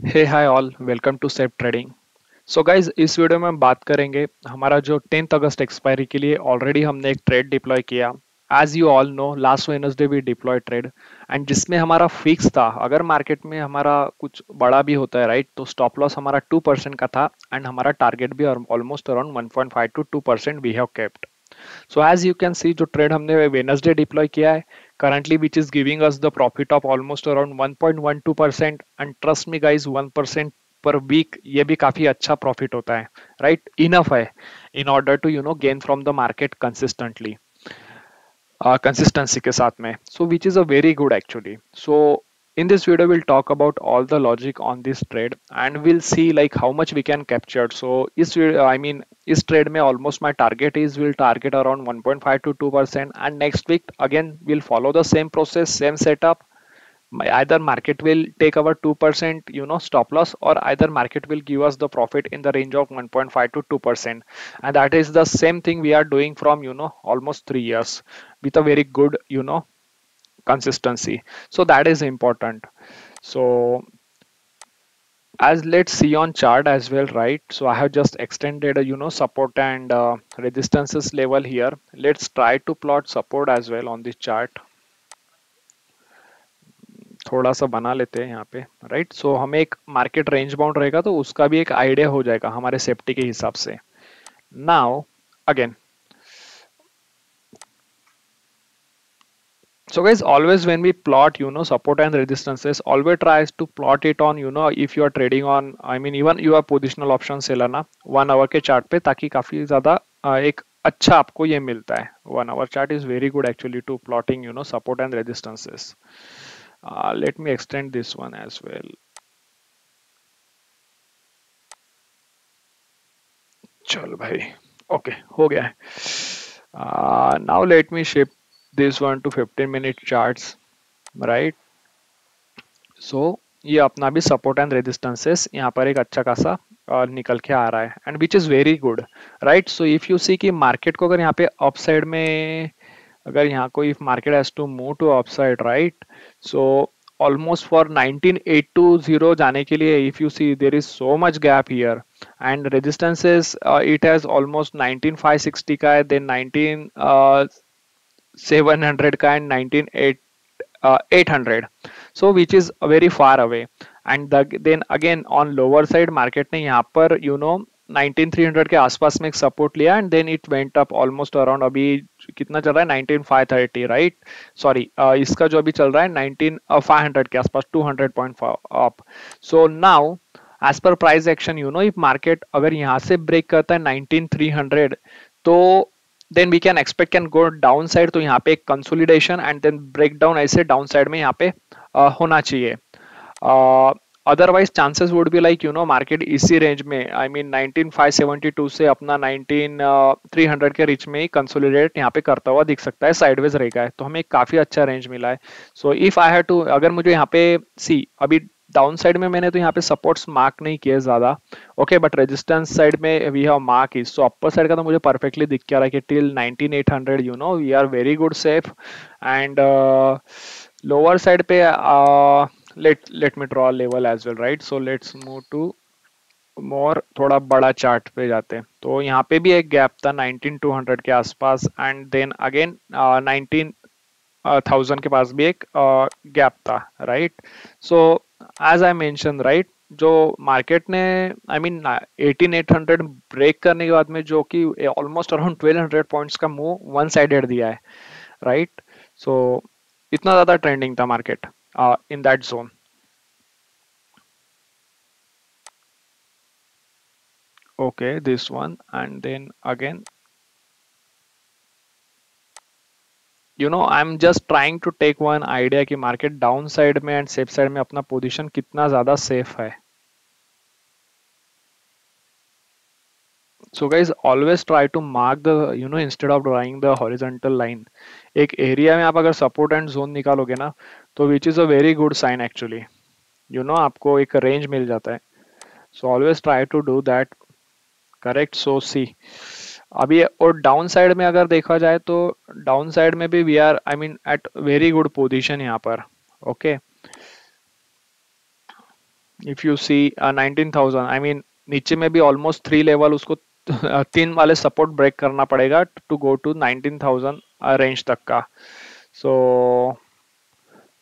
Hey hi all welcome to safe trading. So guys इस video में हम बात करेंगे हमारा जो 10th अगस्त एक्सपायरी के लिए ऑलरेडी हमने एक ट्रेड डिप्लॉय किया। As you all know last Wednesday we deploy trade and जिसमें हमारा फिक्स था अगर मार्केट में हमारा कुछ बड़ा भी होता है राइट तो स्टॉप लॉस हमारा 2% का था एंड हमारा टारगेट भी almost around 1.5 to 2% we have kept. So as you can see जो ट्रेड हमने वेडनेसडे डिप्लॉय किया है currently which is giving us the profit of almost around 1.12% and trust me guys 1% पर वीक ये भी काफी अच्छा प्रॉफिट होता है राइट इनफ है in order to gain from the market consistently consistency के साथ में so which is a very good actually so in this video we'll talk about all the logic on this trade and we'll see like how much we can capture so इस trade में almost my target is will target around 1.5 to 2% and next week again we'll follow the same process same setup either market will take our 2% stop loss or either market will give us the profit in the range of 1.5 to 2% and that is the same thing we are doing from almost 3 years with a very good consistency so that is important so as let's see on chart as well right so I have just extended a support and resistances level here. Let's try to plot support as well on this chart. थोड़ा सा बना लेते हैं यहाँ पे right so हमें एक market range bound रहेगा तो उसका भी एक आइडिया हो जाएगा हमारे सेफ्टी के हिसाब से now again so guys always when we plot support and resistances always tries to plot it on if you are trading on even you are positional option seller ना 1 आवर के chart पे ताकि काफी ज्यादा एक अच्छा आपको ये मिलता है 1 hour chart is very good actually to plotting support and resistances. Let me extend this one as well. चल भाई ओके हो गया है now let me shift this one two 15 minute charts right so ये अपना भी सपोर्ट एंड रेजिस्टेंसेस यहाँ पर एक अच्छा खासा निकल के आ रहा है and which is very good right so if you see कि मार्केट को अगर यहाँ पे अप साइड में अगर यहाँ को if market has to move to up side right so almost for 19820 जाने के लिए if you see there is so much gap here and resistances it has almost 19560 का है देन 19700 का and 19800 so which is very far away and then again on lower side market ने यहाँ पर 19300 के आसपास में एक सपोर्ट लिया and then it went up almost around अभी कितना चल रहा है 19530 राइट सॉरी इसका जो अभी चल रहा है 19500 के आसपास 200 point up so now as per price action if market अगर यहाँ से ब्रेक करता है 19300 तो then we can expect can go down side तो यहाँ पे एक consolidation and then break down ऐसे डाउन साइड में यहाँ पे होना चाहिए otherwise chances would be like market इसी रेंज में 19572 से अपना 19300 के रिच में ही कंसोलिडेट यहाँ पे करता हुआ दिख सकता है साइडवेज रहेगा है तो हमें काफी अच्छा रेंज मिला है so if I have to अगर मुझे यहाँ पे सी अभी डाउन साइड में मैंने तो यहाँ पे सपोर्ट्स मार्क नहीं किए ज्यादा ओके बट रेजिस्टेंस साइड में we have mark is so upper side का तो मुझे परफेक्टली दिख क्या रहा है कि till 19800 we are very good safe and lower side पे let me draw a level as well right so let's move to more थोड़ा बड़ा चार्ट पे जाते हैं तो यहाँ पे भी एक गैप था 19200 के आसपास एंड देन अगेन 19000 के पास भी एक गैप था right so as I mention right जो मार्केट ने 18800 ब्रेक करने के बाद में जो कि ऑलमोस्ट अराउंड 1200 पॉइंट्स का मूव वन साइडेड दिया है राइट सो इतना ज्यादा ट्रेंडिंग था market in that zone. Okay, this one and then again I'm just trying to take one idea कि market डाउन साइड में एंड सेफ साइड में अपना पोजीशन कितना ज्यादा सेफ है so guys always try to mark the instead of drawing the horizontal line एक area में आप अगर सपोर्ट एंड जोन निकालोगे ना तो which is a very good sign actually आपको एक रेंज मिल जाता है so always try to do that correct so see अभी और डाउन साइड में अगर देखा जाए तो डाउन साइड में भी we are at very good position यहाँ पर okay if you see 19,000, I mean नीचे में भी ऑलमोस्ट 3 लेवल उसको तीन वाले सपोर्ट ब्रेक करना पड़ेगा टू गो टू 19,000 रेंज तक का. सो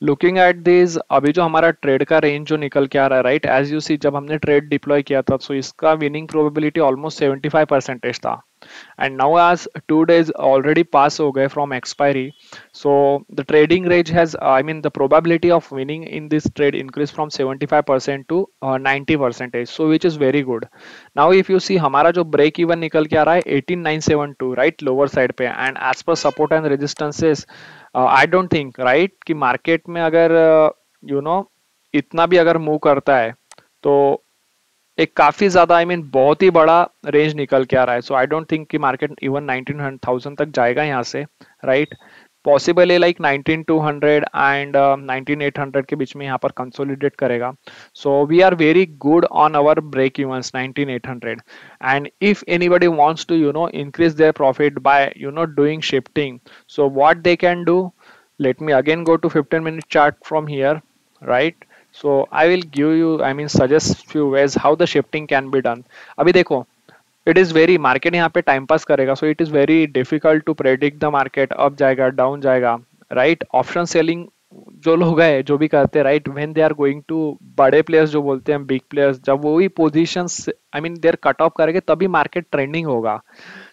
लुकिंग एट दिस, अभी जो हमारा ट्रेड का रेंज जो निकल के आ रहा है, राइट, एज यू सी जब हमने ट्रेड डिप्लॉय किया था तो इसका विनिंग प्रोबेबिलिटी ऑलमोस्ट 75% था. And now as 2 days already pass हो गए from expiry, so the trading range has I mean the probability of winning in this trade increased from 75% to 90%, so which is very good. Now if you see हमारा जो break even निकल के आ रहा है 18972, right, lower side पे, and as per support and resistances, I don't think, right, कि market में अगर you know इतना भी अगर मूव करता है तो एक काफी ज्यादा, आई मीन बहुत ही बड़ा रेंज निकल के आ रहा है. सो आई डोंट थिंक कि मार्केट इवन 19,000 तक जाएगा यहाँ से, राइट. पॉसिबल है लाइक 19,200 एंड 19,800 के बीच में यहाँ पर कंसोलिडेट करेगा. So we are very good on our break evens 19,800. And if anybody wants to increase their profit by doing shifting, so what they can do, let me again go to 15-minute chart from here, right. So I will give you, I mean suggest few ways how the shifting can be done. अभी देखो, it is very, market यहाँ पे time pass करेगा, so it is very difficult to predict the market, up जाएगा down जाएगा, right. Option selling जो लोग हैं जो भी करते हैं, right, when they are going to, बड़े प्लेयर्स जो बोलते हैं बिग प्लेयर्स, जब वो ही positions I mean their cut off करेंगे तभी मार्केट ट्रेंडिंग होगा.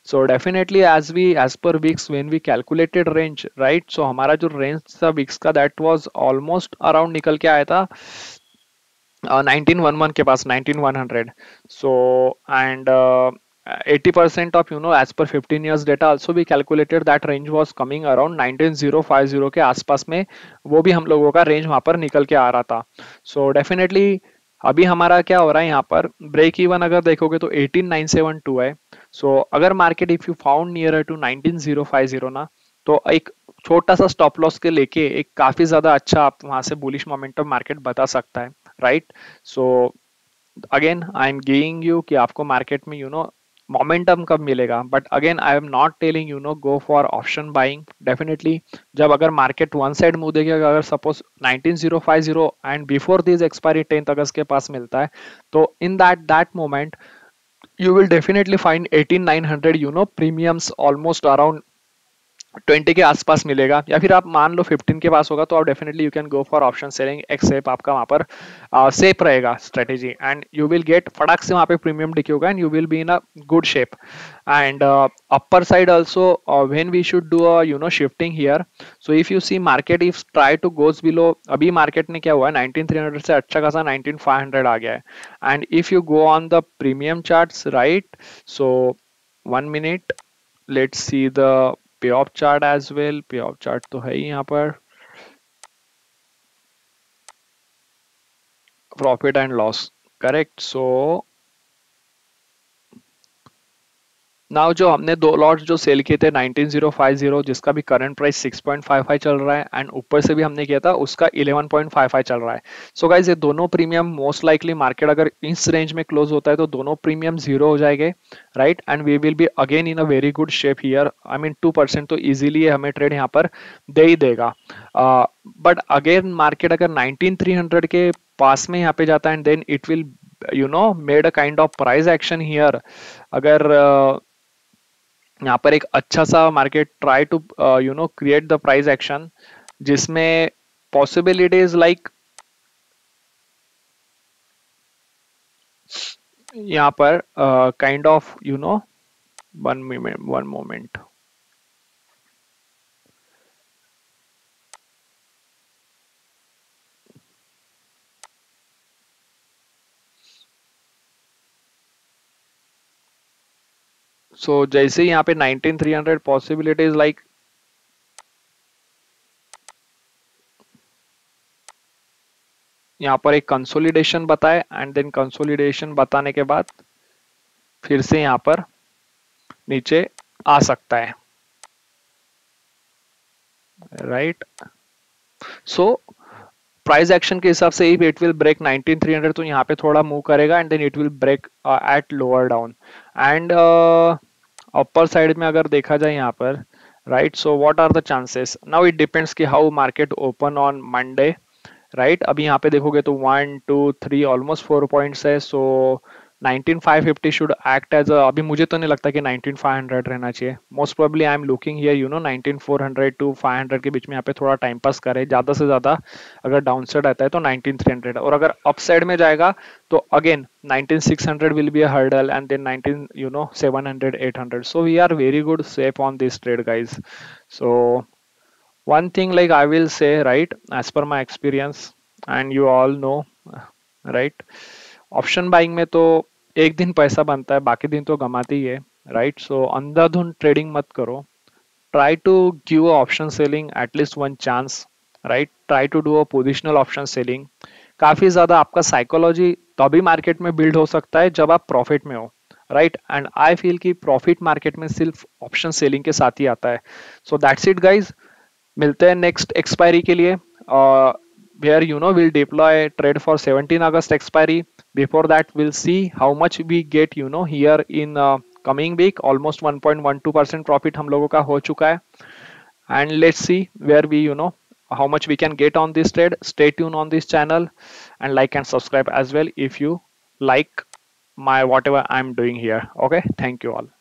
So definitely as per weeks when we calculated range, right, so हमारा जो रेंज था वीक्स का दैट वाज ऑलमोस्ट अराउंड निकल के आया था 1911 के पास, 19,100. So and 80% of as per 15 years data also we calculated that range was coming around 19,050 के आसपास में, वो भी हम लोगों का रेंज वहां पर निकल के आ रहा था. सो डेफिनेटली अभी हमारा क्या हो रहा है यहाँ पर, ब्रेक इवन अगर देखोगे तो 18,972 है. सो अगर market if you found near to 19,050 ना, तो एक छोटा सा स्टॉप लॉस के लेके एक काफी ज्यादा अच्छा आप वहां से बुलिश मोमेंटम मार्केट बता सकता है, right. So again I am giving you कि आपको मार्केट में मोमेंटम कब मिलेगा, but again I am not telling go for option buying. Definitely जब अगर मार्केट वन साइड मूव देगा, अगर suppose 19,050 and before this expiry 10 अगस्त के पास मिलता है, तो in that moment you will definitely find 18,900 premiums almost around 20 के आसपास मिलेगा. या फिर आप मान लो 15 के पास होगा तो आप definitely you can go for option selling, एक सेप आपका वहां पर सेफ रहेगा strategy, and you will get फटाक से वहां पे प्रीमियम दिखे होगा, and you will be in a good shape. And upper side also when we should do shifting here. So if you see market if try to goes below, अभी मार्केट ने क्या हुआ है 19,300 से अच्छा खासा 19,500 आ गया है. And if you go on the premium charts, right, so 1 minute, let's see the payoff chart as well. Payoff chart तो है ही यहाँ पर, profit and loss, correct. So now जो हमने दो लॉट्स जो सेल किए थे 19,050, जिसका भी करंट प्राइस 6.55 चल रहा है, एंड ऊपर से भी हमने किया था उसका 11.55 चल रहा है. सो गाइज ये दोनों प्रीमियम मोस्ट लाइकली मार्केट अगर इस रेंज में क्लोज होता है तो दोनों प्रीमियम जीरो हो जाएंगे, right. And we will be again in a very good shape here. I mean 2% तो इजीली हमें ट्रेड यहाँ पर दे ही देगा. बट अगेन मार्केट अगर 19,300 के पास में यहाँ पे जाता है, and then it will made a kind of price action here. अगर यहाँ पर एक अच्छा सा market try to create the price action, जिसमें पॉसिबिलिटीज लाइक यहाँ पर kind of one moment. So जैसे यहाँ पे 19,300 पॉसिबिलिटीज लाइक यहाँ पर एक कंसोलिडेशन बताए, एंड देन कंसोलिडेशन बताने के बाद फिर से यहाँ पर नीचे आ सकता है, राइट. सो प्राइस एक्शन के हिसाब से इफ इट विल ब्रेक 19,300 तो यहाँ पे थोड़ा मूव करेगा, and then it will break at lower down. And upper side में अगर देखा जाए यहाँ पर, right, so what are the chances. Now it depends कि how market open on Monday, right. अभी यहाँ पे देखोगे तो 1 2 3 ऑलमोस्ट 4 पॉइंट्स है। So 19550 should act as a, अभी मुझे तो नहीं लगता कि 19500 रहना चाहिए। Most probably I am looking here 19400 to 500 के बीच में यहाँ पे थोड़ा टाइम पास करे ज़्यादा से ज़्यादा। अगर डाउन साइड आता है तो 19300, और अगर अप साइड में जाएगा तो again 19600 will be a hurdle, and then 700 800। So we are very good safe on this trade guys. So one thing like I will say, right, as per my experience, and you all know, right, option buying में तो एक दिन पैसा बनता है, बाकी दिन तो गमाती ही है। राइट, सो अंधाधुंध ट्रेडिंग मत करो। Try to give option selling at least one chance. Right, try to do a positional option selling. काफी ज्यादा आपका साइकोलॉजी तभी मार्केट में बिल्ड हो सकता है जब आप प्रॉफिट में हो। राइट, एंड आई फील कि प्रॉफिट मार्केट में सिर्फ ऑप्शन सेलिंग के साथ ही आता है। So that's it guys. मिलते हैं नेक्स्ट एक्सपायरी के लिए, where we'll deploy trade for 17 August expiry. Before that we'll see how much we get here in coming week. Almost 1.12% profit हम लोगों का हो चुका है, and let's see where we how much we can get on this trade. Stay tuned on this channel and like and subscribe as well if you like my whatever I'm doing here. Okay, thank you all.